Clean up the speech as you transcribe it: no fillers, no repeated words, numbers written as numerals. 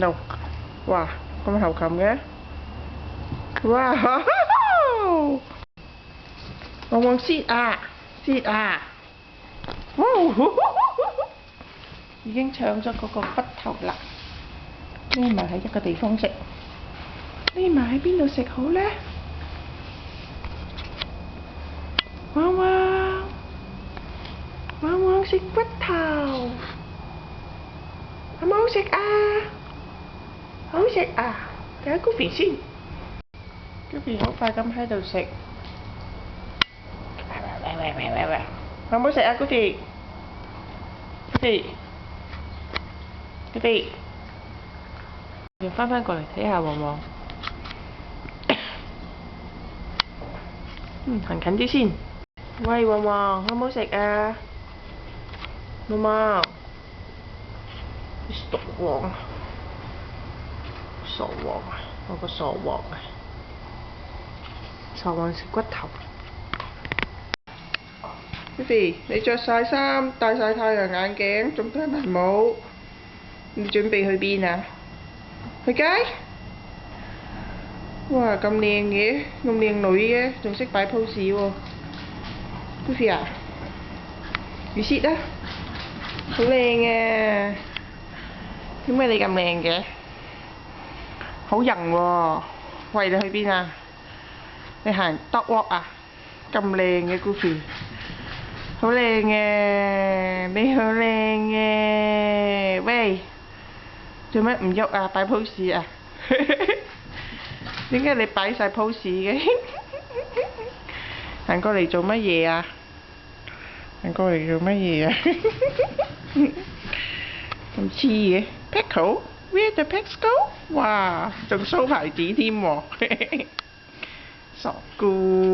đâu. Wow, con hầu cầm ghê. Wow. Con con sit à. Sit à. Wow. 已經搶咗嗰個骨頭啦，匿埋喺一個地方食。匿埋喺邊度食好呢？汪汪，汪汪食骨頭，好唔好食啊？好食啊！睇下 Goofy 先 ，Goofy 好快咁喺度食。好唔好食啊 ？Goofy，Goofy，Goofy，又翻過嚟睇下旺旺。行近啲先。喂，旺旺，好唔好食啊？旺旺，傻旺，傻旺啊！我個傻旺啊！傻旺食骨頭。Goofy，你着晒衫，戴晒太陽眼鏡，仲戴埋帽，你準備去邊啊？去街？哇，咁靚嘅，咁靚女嘅，仲識擺 pose 喎。Goofy 啊，你sit啊，好靚啊！點解你咁靚嘅？好型喎！喂，你去邊啊？你行 dog walk 啊？咁靚嘅 Goofy， 好靚嘅，你好靚嘅。喂，做乜唔喐啊？擺 pose 啊？點解你擺晒 pose 嘅？行過嚟做乜嘢啊？行過嚟做乜嘢啊？咁黐嘅 ，Petco Where the pets go？ 哇，仲 show 牌子添喎，傻姑。